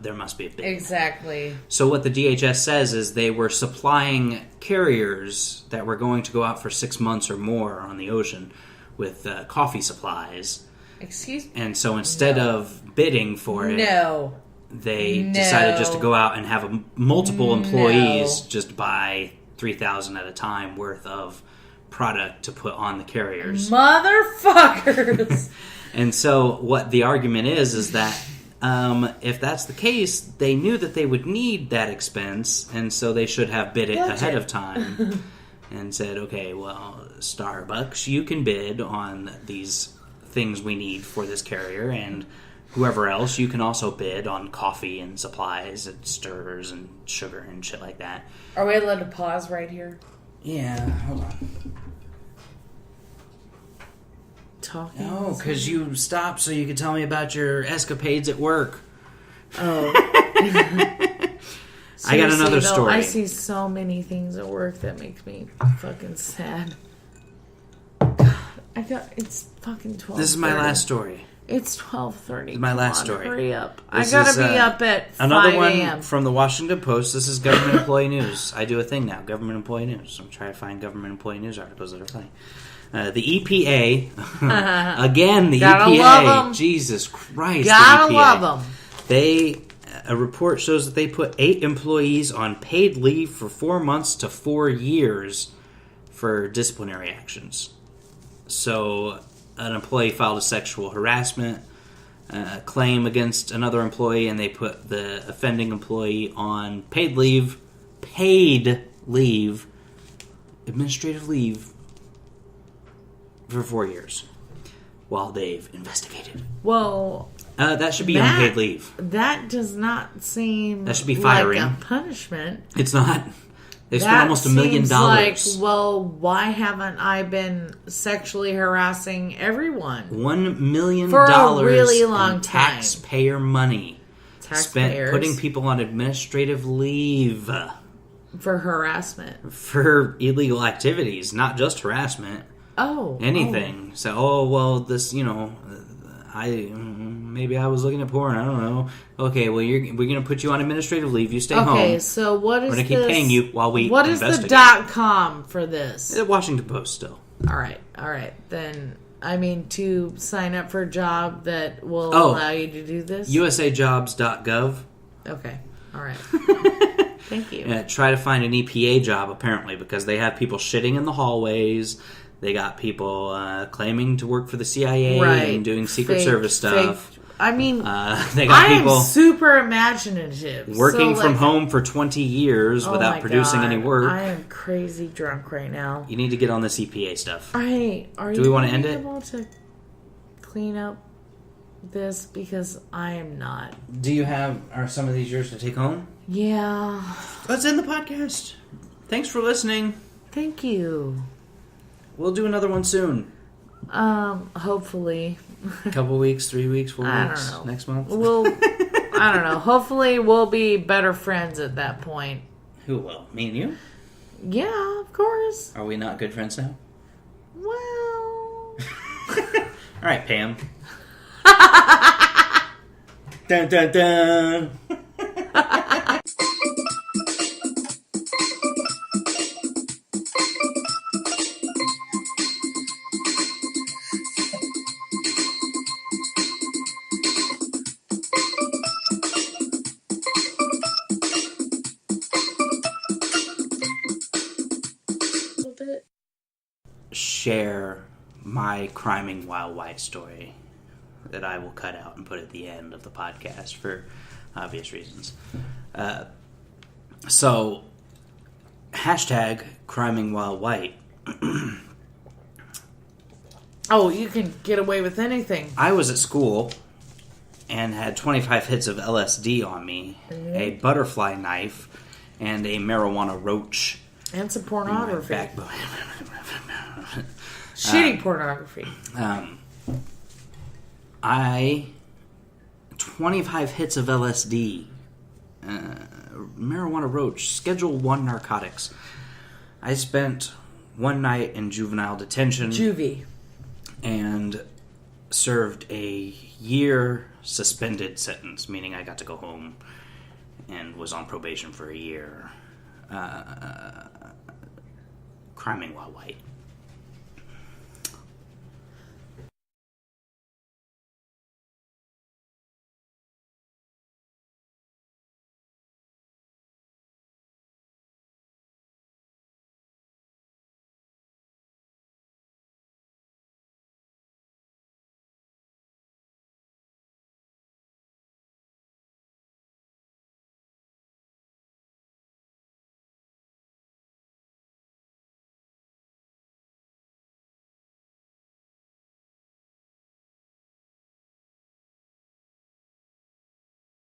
There must be a bidding. Exactly. So what the DHS says is they were supplying carriers that were going to go out for 6 months or more on the ocean with coffee supplies. Excuse me? And so instead of bidding for it, they decided just to go out and have multiple employees just buy $3,000 at a time worth of product to put on the carriers. Motherfuckers! And so what the argument is that if that's the case, they knew that they would need that expense, and so they should have bid it ahead of time and said, okay, well, Starbucks, you can bid on these things we need for this carrier, and whoever else, you can also bid on coffee and supplies and stirrers and sugar and shit like that. Are we allowed to pause right here? Yeah, hold on. Talking? No, because you stopped so you could tell me about your escapades at work. Oh. I got another story. I see so many things at work that makes me fucking sad. God, it's fucking 12:30. This is my last story. It's 12:30. This is my last story. Hurry up. I gotta be up at 5 Another a.m. one from the Washington Post. This is government employee news. I do a thing now, government employee news. I'm trying to find government employee news articles that are funny. The EPA, again, the Gotta EPA. love 'em. Jesus Christ, Gotta the EPA. love them. A report shows that they put 8 employees on paid leave for 4 months to 4 years for disciplinary actions. So, an employee filed a sexual harassment claim against another employee, and they put the offending employee on paid leave, administrative leave, for 4 years while they've investigated. Well, that should be unpaid leave. That does not seem that should be firing. Like a punishment. It's not. They spent almost $1 million. Like, well, why haven't I been sexually harassing everyone? $1 million for a really long in time. Taxpayer money spent putting people on administrative leave for harassment, for illegal activities, not just harassment. Anything. So, this, maybe I was looking at porn. I don't know. Okay, well, we're going to put you on administrative leave. You stay home. Okay, so what is we're going to keep paying you while we investigate. What is the .com for this? The Washington Post still. All right. Then, to sign up for a job that will allow you to do this? USAjobs.gov. Okay. All right. Thank you. Try to find an EPA job, apparently, because they have people shitting in the hallways. They got people claiming to work for the CIA and doing Secret Service stuff. They got people super imaginative, working from home for 20 years without producing any work. I am crazy drunk right now. You need to get on this EPA stuff. Do we want to end it? Able to clean up this because I am not. Are some of these yours to take home? Yeah. Let's end the podcast. Thanks for listening. Thank you. We'll do another one soon. Hopefully. A couple weeks, 3 weeks, 4 weeks. I don't know. Next month. I don't know. Hopefully we'll be better friends at that point. Who will? Me and you? Yeah, of course. Are we not good friends now? Well. All right, Pam. Dun dun dun. Share my criming while white story that I will cut out and put at the end of the podcast for obvious reasons. So, hashtag criming while white. You can get away with anything. I was at school and had 25 hits of LSD on me, a butterfly knife, and a marijuana roach. And some pornography. Backbone. Shitty pornography. 25 hits of LSD. Marijuana roach. Schedule 1 narcotics. I spent one night in juvenile detention. Juvie. And served a year suspended sentence, meaning I got to go home and was on probation for a year. Criming while white.